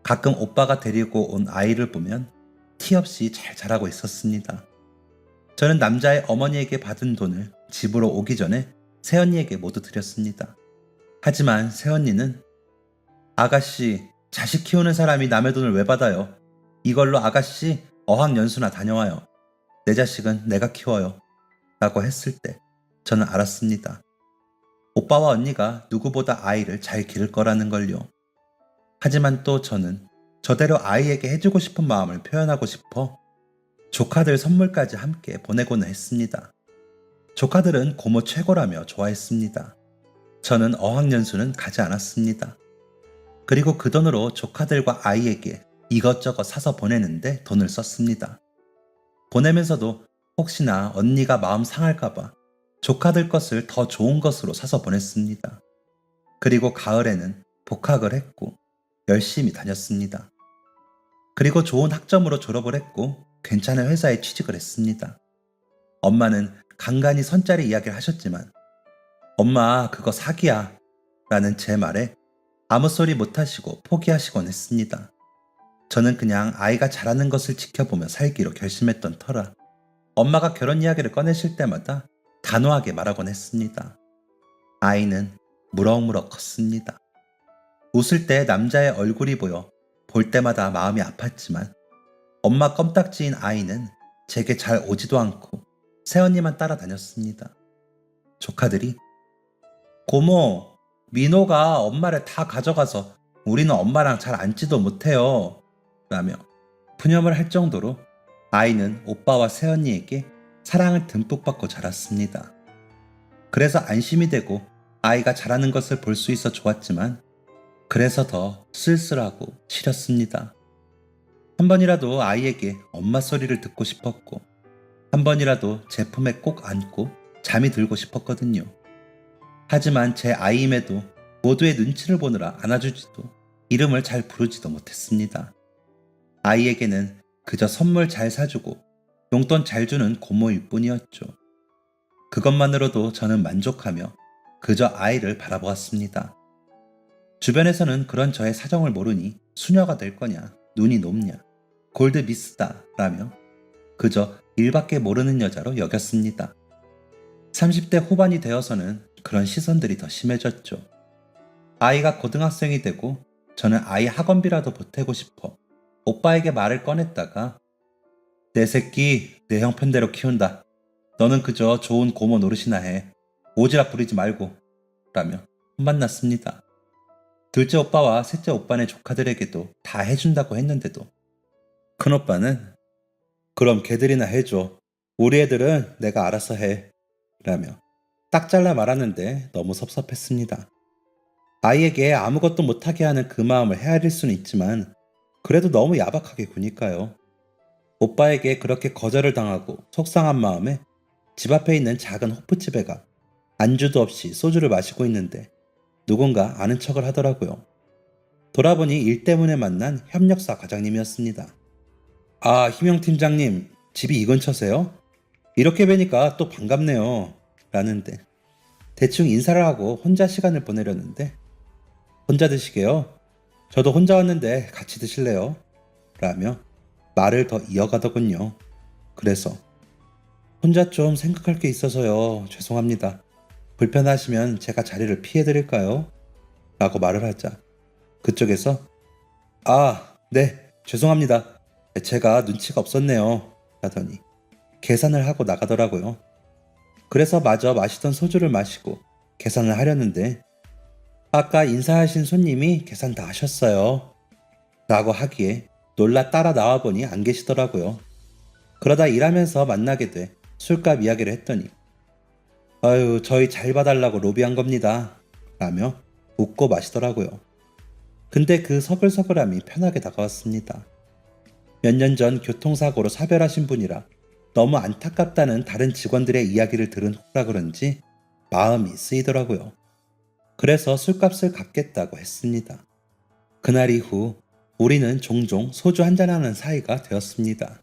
가끔 오빠가 데리고 온 아이를 보면 티 없이 잘 자라고 있었습니다. 저는 남자의 어머니에게 받은 돈을 집으로 오기 전에 새언니에게 모두 드렸습니다. 하지만 새언니는 아가씨, 자식 키우는 사람이 남의 돈을 왜 받아요? 이걸로 아가씨 어학연수나 다녀와요. 내 자식은 내가 키워요. 라고 했을 때 저는 알았습니다. 오빠와 언니가 누구보다 아이를 잘 기를 거라는 걸요. 하지만 또 저는 저대로 아이에게 해주고 싶은 마음을 표현하고 싶어 조카들 선물까지 함께 보내고는 했습니다. 조카들은 고모 최고라며 좋아했습니다. 저는 어학연수는 가지 않았습니다. 그리고 그 돈으로 조카들과 아이에게 이것저것 사서 보내는데 돈을 썼습니다. 보내면서도 혹시나 언니가 마음 상할까봐 조카들 것을 더 좋은 것으로 사서 보냈습니다. 그리고 가을에는 복학을 했고 열심히 다녔습니다. 그리고 좋은 학점으로 졸업을 했고 괜찮은 회사에 취직을 했습니다. 엄마는 간간히 선짜리 이야기를 하셨지만 엄마 그거 사기야 라는 제 말에 아무 소리 못하시고 포기하시곤 했습니다. 저는 그냥 아이가 자라는 것을 지켜보며 살기로 결심했던 터라 엄마가 결혼 이야기를 꺼내실 때마다 단호하게 말하곤 했습니다. 아이는 무럭무럭 컸습니다. 웃을 때 남자의 얼굴이 보여 볼 때마다 마음이 아팠지만 엄마 껌딱지인 아이는 제게 잘 오지도 않고 새언니만 따라다녔습니다. 조카들이 고모, 민호가 엄마를 다 가져가서 우리는 엄마랑 잘 앉지도 못해요 라며 푸념을 할 정도로 아이는 오빠와 새언니에게 사랑을 듬뿍 받고 자랐습니다. 그래서 안심이 되고 아이가 자라는 것을 볼 수 있어 좋았지만 그래서 더 쓸쓸하고 시렸습니다. 한 번이라도 아이에게 엄마 소리를 듣고 싶었고 한 번이라도 제 품에 꼭 안고 잠이 들고 싶었거든요. 하지만 제 아이임에도 모두의 눈치를 보느라 안아주지도 이름을 잘 부르지도 못했습니다. 아이에게는 그저 선물 잘 사주고 용돈 잘 주는 고모일 뿐이었죠. 그것만으로도 저는 만족하며 그저 아이를 바라보았습니다. 주변에서는 그런 저의 사정을 모르니 수녀가 될 거냐, 눈이 높냐, 골드 미스다 라며 그저 일밖에 모르는 여자로 여겼습니다. 30대 후반이 되어서는 그런 시선들이 더 심해졌죠. 아이가 고등학생이 되고 저는 아이 학원비라도 보태고 싶어 오빠에게 말을 꺼냈다가 내 새끼 내 형편대로 키운다. 너는 그저 좋은 고모 노릇이나 해. 오지랖 부리지 말고 라며 혼만났습니다. 둘째 오빠와 셋째 오빠네 조카들에게도 다 해준다고 했는데도 큰오빠는 그럼 걔들이나 해줘. 우리 애들은 내가 알아서 해 라며 딱 잘라 말았는데 너무 섭섭했습니다. 아이에게 아무것도 못하게 하는 그 마음을 헤아릴 수는 있지만 그래도 너무 야박하게 구니까요. 오빠에게 그렇게 거절을 당하고 속상한 마음에 집 앞에 있는 작은 호프집에 가 안주도 없이 소주를 마시고 있는데 누군가 아는 척을 하더라고요. 돌아보니 일 때문에 만난 협력사 과장님이었습니다. 아, 희명 팀장님, 집이 이 근처세요? 이렇게 뵈니까 또 반갑네요. 라는데 대충 인사를 하고 혼자 시간을 보내려는데 혼자 드시게요? 저도 혼자 왔는데 같이 드실래요? 라며 말을 더 이어가더군요. 그래서 혼자 좀 생각할 게 있어서요. 죄송합니다. 불편하시면 제가 자리를 피해드릴까요? 라고 말을 하자 그쪽에서 아, 네, 죄송합니다. 제가 눈치가 없었네요. 라더니 계산을 하고 나가더라고요. 그래서 마저 마시던 소주를 마시고 계산을 하려는데 아까 인사하신 손님이 계산 다 하셨어요. 라고 하기에 놀라 따라 나와보니 안 계시더라고요. 그러다 일하면서 만나게 돼 술값 이야기를 했더니 아유, 저희 잘 봐달라고 로비한 겁니다. 라며 웃고 마시더라고요. 근데 그 서글서글함이 편하게 다가왔습니다. 몇 년 전 교통사고로 사별하신 분이라 너무 안타깝다는 다른 직원들의 이야기를 들은 후라 그런지 마음이 쓰이더라고요. 그래서 술값을 갚겠다고 했습니다. 그날 이후 우리는 종종 소주 한잔하는 사이가 되었습니다.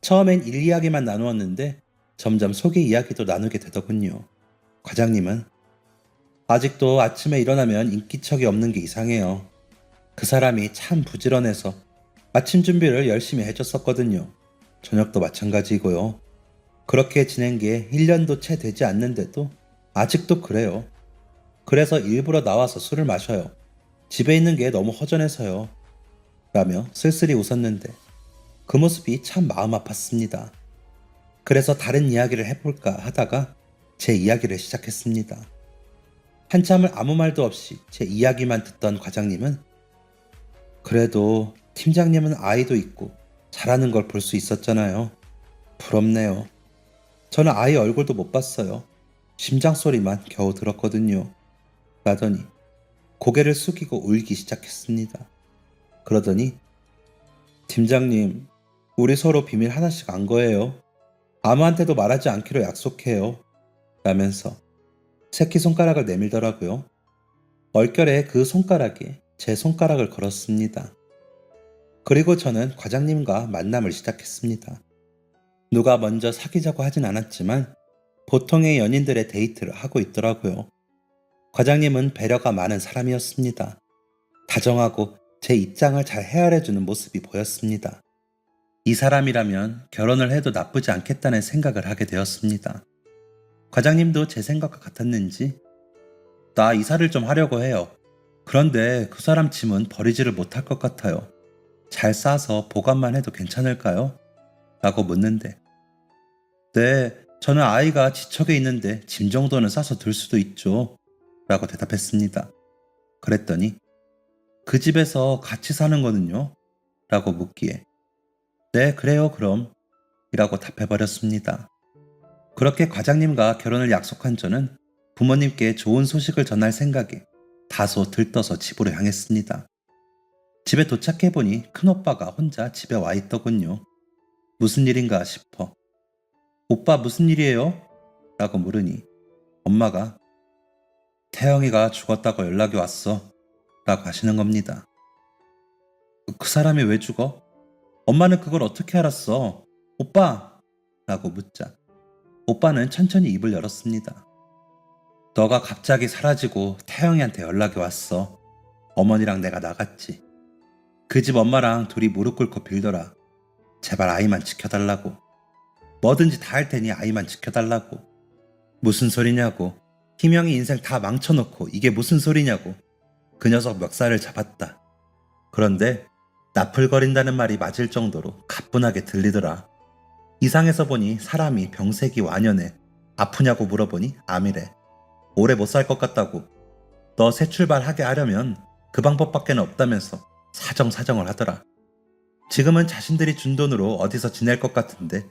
처음엔 일 이야기만 나누었는데 점점 속의 이야기도 나누게 되더군요. 과장님은 아직도 아침에 일어나면 인기척이 없는 게 이상해요. 그 사람이 참 부지런해서 아침 준비를 열심히 해줬었거든요. 저녁도 마찬가지고요. 그렇게 지낸 게 1년도 채 되지 않는데도 아직도 그래요. 그래서 일부러 나와서 술을 마셔요. 집에 있는 게 너무 허전해서요. 라며 쓸쓸히 웃었는데 그 모습이 참 마음 아팠습니다. 그래서 다른 이야기를 해볼까 하다가 제 이야기를 시작했습니다. 한참을 아무 말도 없이 제 이야기만 듣던 과장님은 그래도 팀장님은 아이도 있고 잘하는 걸 볼 수 있었잖아요. 부럽네요. 저는 아이 얼굴도 못 봤어요. 심장 소리만 겨우 들었거든요. 라더니 고개를 숙이고 울기 시작했습니다. 그러더니 팀장님, 우리 서로 비밀 하나씩 안 거예요. 아무한테도 말하지 않기로 약속해요. 라면서 새끼손가락을 내밀더라고요. 얼결에 그 손가락에 제 손가락을 걸었습니다. 그리고 저는 과장님과 만남을 시작했습니다. 누가 먼저 사귀자고 하진 않았지만 보통의 연인들의 데이트를 하고 있더라고요. 과장님은 배려가 많은 사람이었습니다. 다정하고 제 입장을 잘 헤아려주는 모습이 보였습니다. 이 사람이라면 결혼을 해도 나쁘지 않겠다는 생각을 하게 되었습니다. 과장님도 제 생각과 같았는지 나 이사를 좀 하려고 해요. 그런데 그 사람 짐은 버리지를 못할 것 같아요. 잘 싸서 보관만 해도 괜찮을까요? 라고 묻는데 네, 저는 아이가 지척에 있는데 짐 정도는 싸서 둘 수도 있죠. 라고 대답했습니다. 그랬더니 그 집에서 같이 사는 거는요? 라고 묻기에 네, 그래요, 그럼. 이라고 답해버렸습니다. 그렇게 과장님과 결혼을 약속한 저는 부모님께 좋은 소식을 전할 생각에 다소 들떠서 집으로 향했습니다. 집에 도착해보니 큰오빠가 혼자 집에 와 있더군요. 무슨 일인가 싶어 오빠 무슨 일이에요? 라고 물으니 엄마가 태영이가 죽었다고 연락이 왔어 라고 하시는 겁니다. 그 사람이 왜 죽어? 엄마는 그걸 어떻게 알았어? 오빠! 라고 묻자 오빠는 천천히 입을 열었습니다. 너가 갑자기 사라지고 태영이한테 연락이 왔어. 어머니랑 내가 나갔지. 그 집 엄마랑 둘이 무릎 꿇고 빌더라. 제발 아이만 지켜달라고. 뭐든지 다 할 테니 아이만 지켜달라고. 무슨 소리냐고. 희명이 인생 다 망쳐놓고 이게 무슨 소리냐고. 그 녀석 멱살을 잡았다. 그런데 나풀거린다는 말이 맞을 정도로 가뿐하게 들리더라. 이상해서 보니 사람이 병색이 완연해. 아프냐고 물어보니 암이래. 오래 못 살 것 같다고. 너 새 출발하게 하려면 그 방법밖에 없다면서 사정사정을 하더라. 지금은 자신들이 준 돈으로 어디서 지낼 것 같은데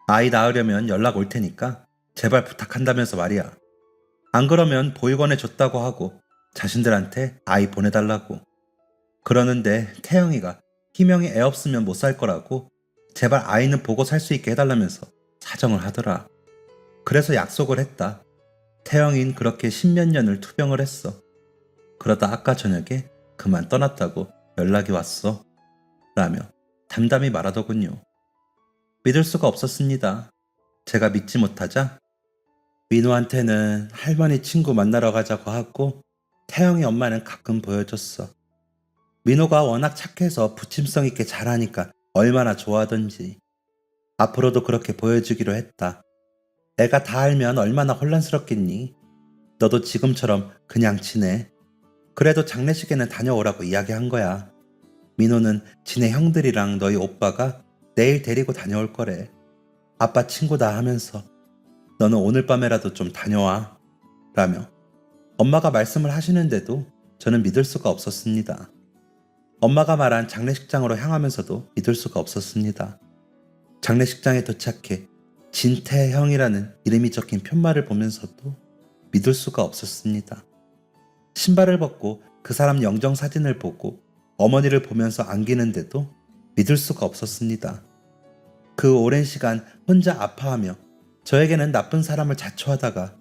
아이 낳으려면 연락 올 테니까 제발 부탁한다면서 말이야. 안 그러면 보육원에 줬다고 하고 자신들한테 아이 보내달라고. 그러는데 태영이가 희명이 애 없으면 못 살 거라고 제발 아이는 보고 살 수 있게 해달라면서 사정을 하더라. 그래서 약속을 했다. 태영이는 그렇게 십몇 년을 투병을 했어. 그러다 아까 저녁에 그만 떠났다고 연락이 왔어. 라며 담담히 말하더군요. 믿을 수가 없었습니다. 제가 믿지 못하자 민호한테는 할머니 친구 만나러 가자고 하고 태영이 엄마는 가끔 보여줬어. 민호가 워낙 착해서 부침성 있게 잘하니까 얼마나 좋아하던지. 앞으로도 그렇게 보여주기로 했다. 애가 다 알면 얼마나 혼란스럽겠니? 너도 지금처럼 그냥 지내. 그래도 장례식에는 다녀오라고 이야기한 거야. 민호는 지네 형들이랑 너희 오빠가 내일 데리고 다녀올 거래. 아빠 친구다 하면서 너는 오늘 밤에라도 좀 다녀와. 라며 엄마가 말씀을 하시는데도 저는 믿을 수가 없었습니다. 엄마가 말한 장례식장으로 향하면서도 믿을 수가 없었습니다. 장례식장에 도착해 진태형이라는 이름이 적힌 편말을 보면서도 믿을 수가 없었습니다. 신발을 벗고 그 사람 영정 사진을 보고 어머니를 보면서 안기는데도 믿을 수가 없었습니다. 그 오랜 시간 혼자 아파하며 저에게는 나쁜 사람을 자초하다가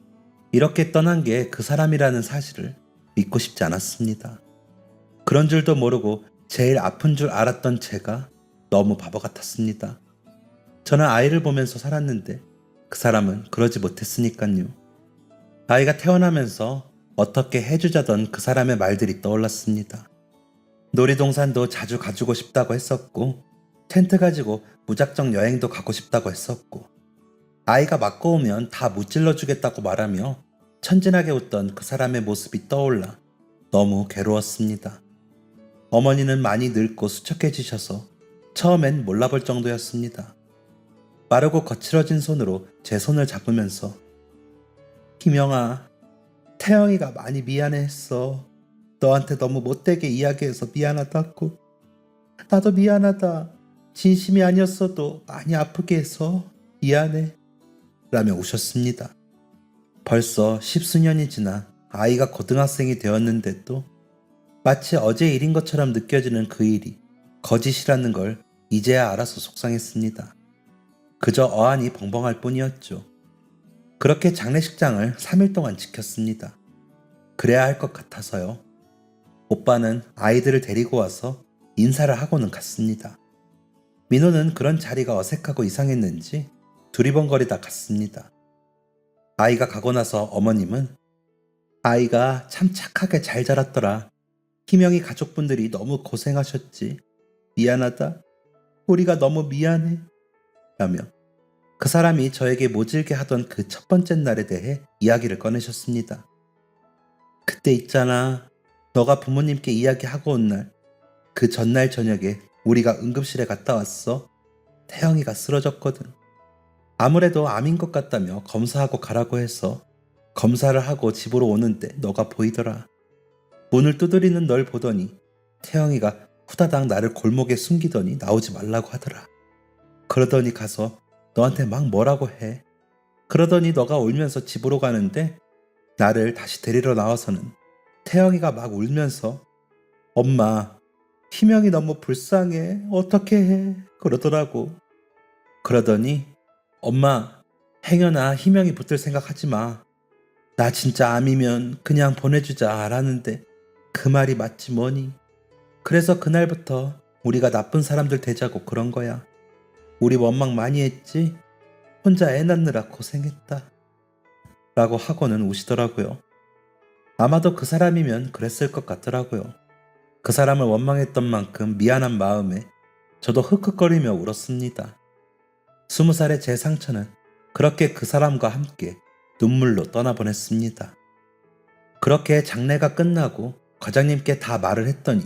이렇게 떠난 게 그 사람이라는 사실을 믿고 싶지 않았습니다. 그런 줄도 모르고 제일 아픈 줄 알았던 제가 너무 바보 같았습니다. 저는 아이를 보면서 살았는데 그 사람은 그러지 못했으니까요. 아이가 태어나면서 어떻게 해주자던 그 사람의 말들이 떠올랐습니다. 놀이동산도 자주 가주고 싶다고 했었고 텐트 가지고 무작정 여행도 가고 싶다고 했었고 아이가 맞고 오면 다 무찔러 주겠다고 말하며 천진하게 웃던 그 사람의 모습이 떠올라 너무 괴로웠습니다. 어머니는 많이 늙고 수척해지셔서 처음엔 몰라볼 정도였습니다. 마르고 거칠어진 손으로 제 손을 잡으면서 희명아, 태영이가 많이 미안해했어. 너한테 너무 못되게 이야기해서 미안하다고. 나도 미안하다. 진심이 아니었어도 많이 아프게 해서 미안해. 라며 우셨습니다. 벌써 10수년이 지나 아이가 고등학생이 되었는데도 마치 어제 일인 것처럼 느껴지는 그 일이 거짓이라는 걸 이제야 알아서 속상했습니다. 그저 어안이 벙벙할 뿐이었죠. 그렇게 장례식장을 3일 동안 지켰습니다. 그래야 할 것 같아서요. 오빠는 아이들을 데리고 와서 인사를 하고는 갔습니다. 민호는 그런 자리가 어색하고 이상했는지 두리번거리다 갔습니다. 아이가 가고 나서 어머님은 아이가 참 착하게 잘 자랐더라. 희명이 가족분들이 너무 고생하셨지. 미안하다. 우리가 너무 미안해. 라며 그 사람이 저에게 모질게 하던 그 첫 번째 날에 대해 이야기를 꺼내셨습니다. 그때 있잖아. 너가 부모님께 이야기하고 온 날, 그 전날 저녁에 우리가 응급실에 갔다 왔어. 태영이가 쓰러졌거든. 아무래도 암인 것 같다며 검사하고 가라고 해서 검사를 하고 집으로 오는데 너가 보이더라. 문을 두드리는 널 보더니 태영이가 후다닥 나를 골목에 숨기더니 나오지 말라고 하더라. 그러더니 가서 너한테 막 뭐라고 해. 그러더니 너가 울면서 집으로 가는데 나를 다시 데리러 나와서는 태영이가 막 울면서 엄마, 희명이 너무 불쌍해. 어떻게 해? 그러더라고. 그러더니 엄마, 행여나 희명이 붙을 생각하지 마. 나 진짜 암이면 그냥 보내주자 라는데 그 말이 맞지 뭐니. 그래서 그날부터 우리가 나쁜 사람들 되자고 그런 거야. 우리 원망 많이 했지? 혼자 애 낳느라 고생했다. 라고 하고는 우시더라고요. 아마도 그 사람이면 그랬을 것 같더라고요. 그 사람을 원망했던 만큼 미안한 마음에 저도 흑흑거리며 울었습니다. 20살의 제 상처는 그렇게 그 사람과 함께 눈물로 떠나보냈습니다. 그렇게 장례가 끝나고 과장님께 다 말을 했더니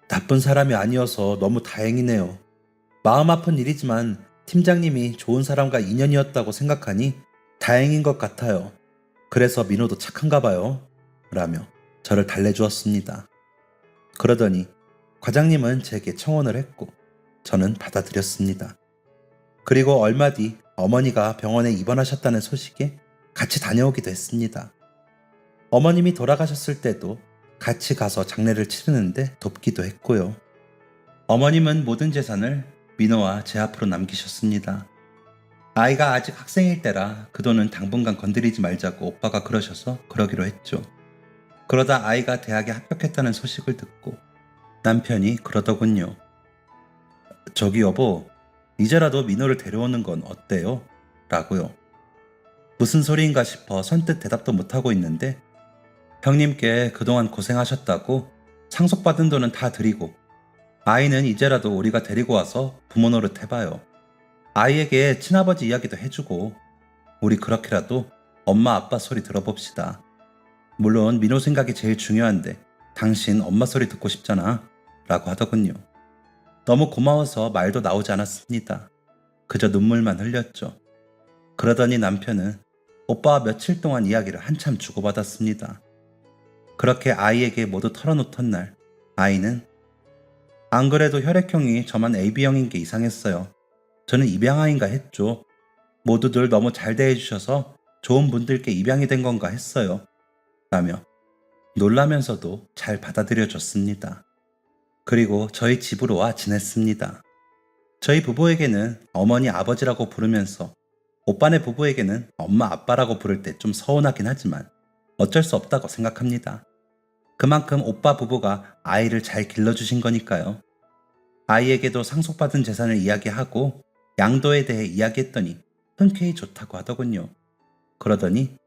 나쁜 사람이 아니어서 너무 다행이네요. 마음 아픈 일이지만 팀장님이 좋은 사람과 인연이었다고 생각하니 다행인 것 같아요. 그래서 민호도 착한가 봐요. 라며 저를 달래주었습니다. 그러더니 과장님은 제게 청혼을 했고 저는 받아들였습니다. 그리고 얼마 뒤 어머니가 병원에 입원하셨다는 소식에 같이 다녀오기도 했습니다. 어머님이 돌아가셨을 때도 같이 가서 장례를 치르는데 돕기도 했고요. 어머님은 모든 재산을 민호와 제 앞으로 남기셨습니다. 아이가 아직 학생일 때라 그 돈은 당분간 건드리지 말자고 오빠가 그러셔서 그러기로 했죠. 그러다 아이가 대학에 합격했다는 소식을 듣고 남편이 그러더군요. 저기 여보, 이제라도 민호를 데려오는 건 어때요? 라고요. 무슨 소리인가 싶어 선뜻 대답도 못하고 있는데 형님께 그동안 고생하셨다고 상속받은 돈은 다 드리고 아이는 이제라도 우리가 데리고 와서 부모 노릇 해봐요. 아이에게 친아버지 이야기도 해주고 우리 그렇게라도 엄마 아빠 소리 들어봅시다. 물론 민호 생각이 제일 중요한데 당신 엄마 소리 듣고 싶잖아 라고 하더군요. 너무 고마워서 말도 나오지 않았습니다. 그저 눈물만 흘렸죠. 그러더니 남편은 오빠와 며칠 동안 이야기를 한참 주고받았습니다. 그렇게 아이에게 모두 털어놓던 날 아이는 안 그래도 혈액형이 저만 AB형인 게 이상했어요. 저는 입양아인가 했죠. 모두들 너무 잘 대해주셔서 좋은 분들께 입양이 된 건가 했어요. 라며 놀라면서도 잘 받아들여줬습니다. 그리고 저희 집으로 와 지냈습니다. 저희 부부에게는 어머니 아버지라고 부르면서 오빠네 부부에게는 엄마 아빠라고 부를 때 좀 서운하긴 하지만 어쩔 수 없다고 생각합니다. 그만큼 오빠 부부가 아이를 잘 길러주신 거니까요. 아이에게도 상속받은 재산을 이야기하고 양도에 대해 이야기했더니 흔쾌히 좋다고 하더군요. 그러더니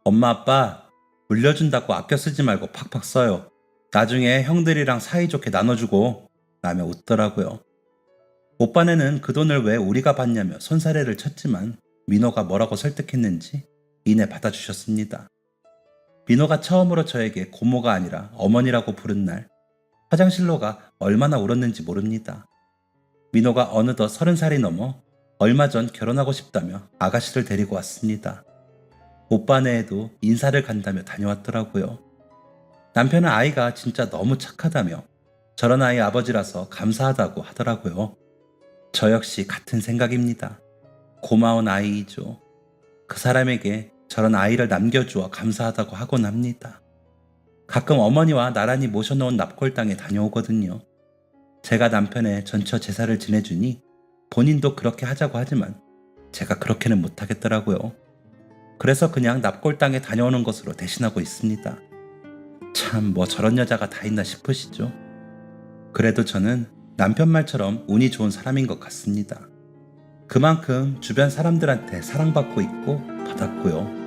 엄마 아빠 물려준다고 아껴 쓰지 말고 팍팍 써요. 나중에 형들이랑 사이좋게 나눠주고 라며 웃더라고요. 오빠네는 그 돈을 왜 우리가 받냐며 손사래를 쳤지만 민호가 뭐라고 설득했는지 이내 받아주셨습니다. 민호가 처음으로 저에게 고모가 아니라 어머니라고 부른 날 화장실로가 얼마나 울었는지 모릅니다. 민호가 어느덧 30살이 넘어 얼마 전 결혼하고 싶다며 아가씨를 데리고 왔습니다. 오빠네에도 인사를 간다며 다녀왔더라고요. 남편은 아이가 진짜 너무 착하다며 저런 아이 아버지라서 감사하다고 하더라고요. 저 역시 같은 생각입니다. 고마운 아이이죠. 그 사람에게 저런 아이를 남겨주어 감사하다고 하곤 합니다. 가끔 어머니와 나란히 모셔놓은 납골당에 다녀오거든요. 제가 남편의 전처 제사를 지내주니 본인도 그렇게 하자고 하지만 제가 그렇게는 못하겠더라고요. 그래서 그냥 납골당에 다녀오는 것으로 대신하고 있습니다. 참 뭐 저런 여자가 다 있나 싶으시죠? 그래도 저는 남편 말처럼 운이 좋은 사람인 것 같습니다. 그만큼 주변 사람들한테 사랑받고 있고 받았고요.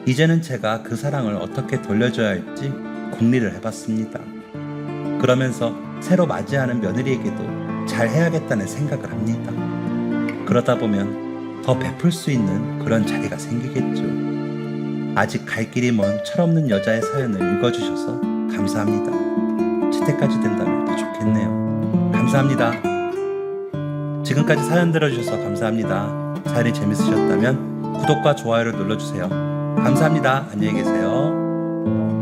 이제는 제가 그 사랑을 어떻게 돌려줘야 할지 궁리를 해봤습니다. 그러면서 새로 맞이하는 며느리에게도 잘 해야겠다는 생각을 합니다. 그러다 보면 더 베풀 수 있는 그런 자리가 생기겠죠. 아직 갈 길이 먼 철없는 여자의 사연을 읽어주셔서 감사합니다. 채택까지 된다면 더 좋겠네요. 감사합니다. 지금까지 사연 들어주셔서 감사합니다. 사연이 재밌으셨다면 구독과 좋아요를 눌러주세요. 감사합니다. 안녕히 계세요.